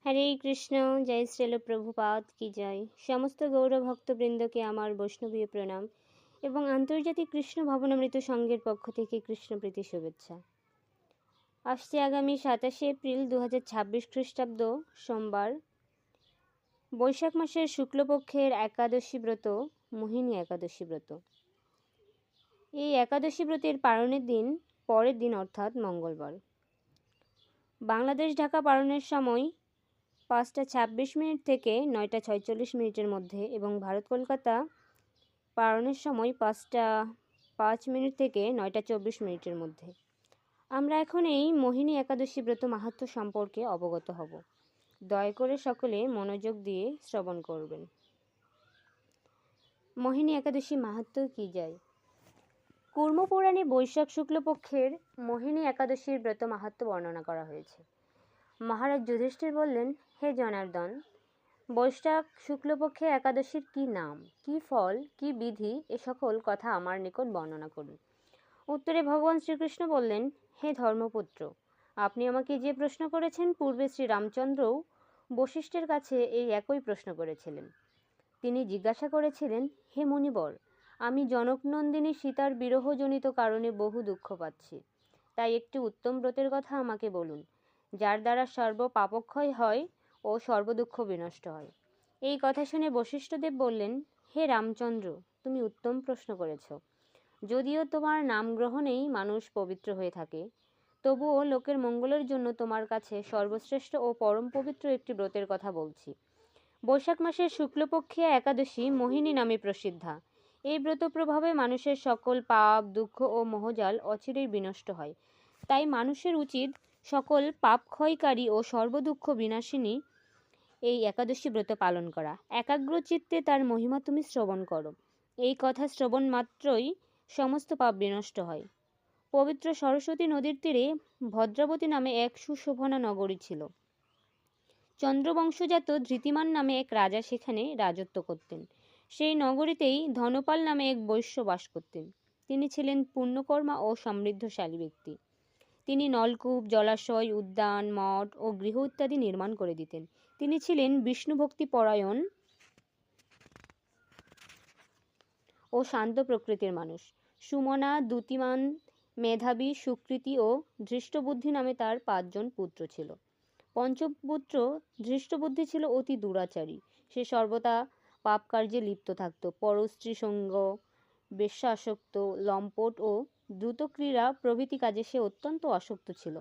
হরে কৃষ্ণ। জয় শ্রীল প্রভুপাদ কি জয়। সমস্ত গৌর ভক্তবৃন্দকে আমার বৈষ্ণবীয় প্রণাম এবং আন্তর্জাতিক কৃষ্ণ ভবনামৃত সংঘের পক্ষ থেকে কৃষ্ণপ্রীতি শুভেচ্ছা। আসছে আগামী 27 এপ্রিল 2026 খ্রিস্টাব্দ সোমবার, বৈশাখ মাসের শুক্লপক্ষের একাদশী ব্রত, মোহিনী একাদশী ব্রত। এই একাদশী ব্রতের পালনের দিন পরের দিন অর্থাৎ মঙ্গলবার। বাংলাদেশ ঢাকা পালনের সময় 5:26 থেকে 9:46 মধ্যে এবং ভারত কলকাতা পালনের সময় 5:05 থেকে 9:24 মধ্যে। আমরা এখন এই মোহিনী একাদশী ব্রত মাহাত্ম্য সম্পর্কে অবগত হব। দয়া করে সকলে মনোযোগ দিয়ে শ্রবণ করবেন। মোহিনী একাদশী মাহাত্ম্য কি যায়। কুর্মপুরাণে বৈশাখ শুক্লপক্ষের মোহিনী একাদশীর ব্রত মাহাত্ম্য বর্ণনা করা হয়েছে। মহারাজ যুধিষ্ঠির বললেন, হে জনার্দন, বৈশাখ শুক্লপক্ষের একাদশীর কি নাম, কি ফল, কি বিধি, এ সকল কথা আমার নিকট বর্ণনা করুন। উত্তরে ভগবান শ্রীকৃষ্ণ বললেন, হে ধর্মপুত্র, আপনি আমাকে যে প্রশ্ন করেছেন, পূর্বে শ্রী রামচন্দ্রও বশিষ্ঠের কাছে এই একই প্রশ্ন করেছিলেন। তিনি জিজ্ঞাসা করেছিলেন, হে মুনিবর, আমি জনকনন্দিনী সীতার বিরহজনিত কারণে বহু দুঃখ পাচ্ছি, তাই একটি উত্তম ব্রতের কথা আমাকে বলুন, যার দ্বারা সর্ব পাপক্ষয় হয় ও সর্বদুঃখ বিনষ্ট হয়। এই কথা শুনে বশিষ্ঠদেব বললেন, হে রামচন্দ্র, তুমি উত্তম প্রশ্ন করেছ। যদিও তোমার নাম গ্রহণেই মানুষ পবিত্র হয়ে থাকে, তবুও লোকের মঙ্গলের জন্য তোমার কাছে সর্বশ্রেষ্ঠ ও পরম পবিত্র একটি ব্রতের কথা বলছি। বৈশাখ মাসের শুক্লপক্ষে একাদশী মোহিনী নামে প্রসিদ্ধা। এই ব্রত প্রভাবে মানুষের সকল পাপ, দুঃখ ও মোহজাল অচিরেই বিনষ্ট হয়। তাই মানুষের উচিত সকল পাপ ক্ষয়কারী ও সর্বদুঃখ বিনাশিনী এই একাদশী ব্রত পালন করা। একাগ্র চিত্তে তার মহিমা তুমি শ্রবণ করো। এই কথা শ্রবণ মাত্রই সমস্ত পাপ বিনষ্ট হয়। পবিত্র সরস্বতী নদীর তীরে ভদ্রাবতী নামে এক সুশোভনা নগরী ছিল। চন্দ্রবংশজাত ধৃতিমান নামে এক রাজা সেখানে রাজত্ব করতেন। সেই নগরীতেই ধনপাল নামে এক বৈশ্য বাস করতেন। তিনি ছিলেন পুণ্যকর্মা ও সমৃদ্ধশালী ব্যক্তি। তিনি নলকূপ, জলাশয়, উদ্যান, মঠ ও গৃহ ইত্যাদি নির্মাণ করে দিতেন। তিনি ছিলেন বিষ্ণুভক্তি পরায়ণ ও শান্ত প্রকৃতির মানুষ। সুমনা, দ্যুতিমান, মেধাবী, সুকৃতি ও ধৃষ্টবুদ্ধি নামে তার 5 জন পুত্র ছিল। পঞ্চম পুত্র ধৃষ্টবুদ্ধি ছিল অতি দুরাচারী। সে সর্বদা পাপ কার্যে লিপ্ত থাকত। পরস্ত্রী সঙ্গ, বেশ্যাসক্ত, লম্পট ও দ্রুত ক্রীড়া প্রভৃতি কাজে সে অত্যন্ত আসক্ত ছিল।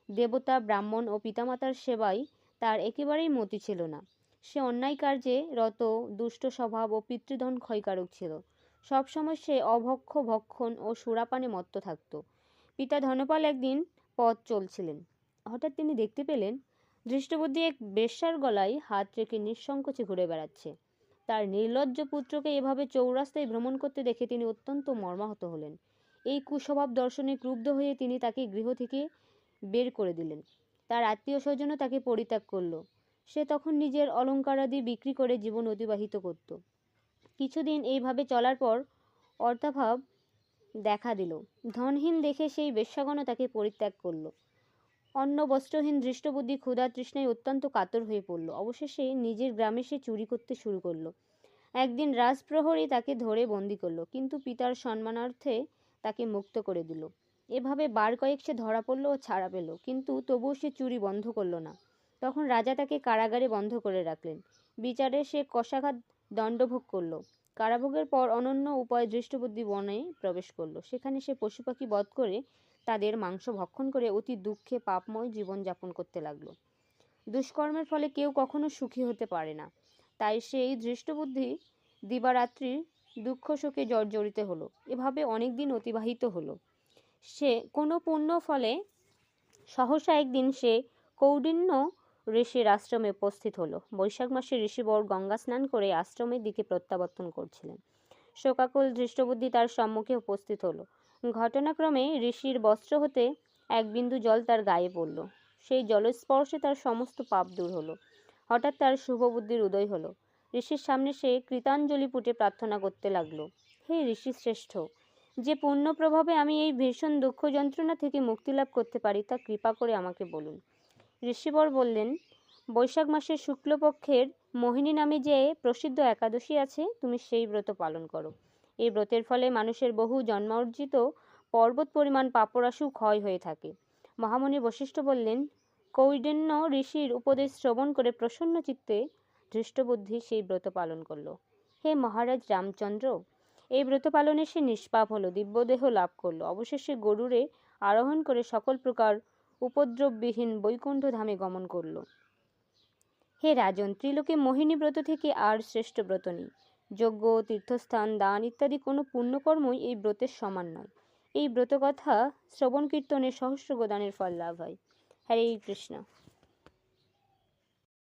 দেবতা, ব্রাহ্মণ ও পিতামাতার সেবায় তার একেবারেই মতি ছিল না। সে অন্যায় কার্যে রত, দুষ্ট স্বভাব ও পিতৃধন ক্ষয়কারক ছিল। সবসময় সে অভক্ষ, ভক্ষণ ও সুরাপানে মত্ত থাকত। পিতা ধনপাল একদিন পথ চলছিলেন। হঠাৎ তিনি দেখতে পেলেন ধৃষ্টবুদ্ধি এক বেশ্যার গলায় হাত রেখে নিঃসংকোচে ঘুরে বেড়াচ্ছে। তার নির্লজ্জ পুত্রকে এভাবে চৌরাস্তায় ভ্রমণ করতে দেখে তিনি অত্যন্ত মর্মাহত হলেন। এই কুস্বভাব দর্শনে ক্রুদ্ধ হয়ে তিনি তাকে গৃহ থেকে বের করে দিলেন। তার আত্মীয় স্বজনও তাকে পরিত্যাগ করল। সে তখন নিজের অলঙ্কারাদি বিক্রি করে জীবন অতিবাহিত করত। কিছুদিন এইভাবে চলার পর অর্থাভাব দেখা দিল। ধনহীন দেখে সেই বেশ্যাগণও তাকে পরিত্যাগ করল। অন্ন বস্ত্রহীন ধৃষ্টবুদ্ধি ক্ষুধা তৃষ্ণায় অত্যন্ত কাতর হয়ে পড়ল। অবশেষে নিজের গ্রামে সে চুরি করতে শুরু করলো। একদিন রাজপ্রহরী তাকে ধরে বন্দি করলো, কিন্তু পিতার সম্মানার্থে তাকে মুক্ত করে দিল। এভাবে বার কয়েক সে ধরা পড়ল ও ছাড়া পেল, কিন্তু তবুও সে চুরি বন্ধ করল না। তখন রাজা তাকে কারাগারে বন্ধ করে রাখলেন। বিচারে সে কষাঘাত দণ্ডভোগ করল। কারাভোগের পর অনন্য উপায়ে ধৃষ্টবুদ্ধি বনে প্রবেশ করল। সেখানে সে পশু পাখি বধ করে তাদের মাংস ভক্ষণ করে অতি দুঃখে পাপময় জীবন যাপন করতে লাগলো। দুষ্কর্মের ফলে কেউ কখনো সুখী হতে পারে না। তাই সেই ধৃষ্টবুদ্ধি দিবারাত্রি দুঃখ শোকে জর্জরিত হলো। এভাবে অনেক দিন অতিবাহিত হলো। সে কোনো পুণ্য ফলে সহসা একদিন সে কৌডিন্য ঋষির আশ্রমে উপস্থিত হলো। বৈশাখ মাসে ঋষিবর গঙ্গা স্নান করে আশ্রমের দিকে প্রত্যাবর্তন করছিলেন। শোকাকুল ধৃষ্টবুদ্ধি তার সম্মুখে উপস্থিত হলো। ঘটনাক্রমে ঋষির বস্ত্র হতে এক বিন্দু জল তার গায়ে পড়ল। সেই জলস্পর্শে তার সমস্ত পাপ দূর হলো। হঠাৎ তার শুভ বুদ্ধির উদয় হলো। ঋষির সামনে সে কৃতাঞ্জলি পুটে প্রার্থনা করতে লাগলো, হে ঋষি শ্রেষ্ঠ, যে পুণ্য প্রভাবে আমি এই ভীষণ দুঃখ যন্ত্রণা থেকে মুক্তি লাভ করতে পারি তা কৃপা করে আমাকে বলুন। ঋষিবর বললেন, বৈশাখ মাসের শুক্লপক্ষের মোহিনী নামে যে প্রসিদ্ধ একাদশী আছে, তুমি সেই ব্রত পালন করো। এই ব্রতের ফলে মানুষের বহু জন্মার্জিত পর্বত পরিমাণ পাপরাশু ক্ষয় হয়ে থাকে। মহামুনি বশিষ্ঠ বললেন, কৌন্ডিন্য ঋষির উপদেশ শ্রবণ করে প্রসন্ন চিত্তে ধৃষ্টবুদ্ধি সেই ব্রত পালন করল। হে মহারাজ রামচন্দ্র, এই ব্রত পালনে সে নিষ্পাপ হলো, দিব্যদেহ লাভ করলো, অবশেষে গরুড়ে আরোহণ করে সকল প্রকার উপদ্রববিহীন বৈকুণ্ঠ ধামে গমন করল। হে রাজন, ত্রিলোকে মোহিনী ব্রত থেকে আর শ্রেষ্ঠ ব্রত নেই। যজ্ঞ, তীর্থস্থান, দান ইত্যাদি কোনো পুণ্যকর্মই এই ব্রতের সমান নয়। এই ব্রত কথা শ্রবণ কীর্তনে সহস্র দানের ফল লাভ হয়। হরে কৃষ্ণ।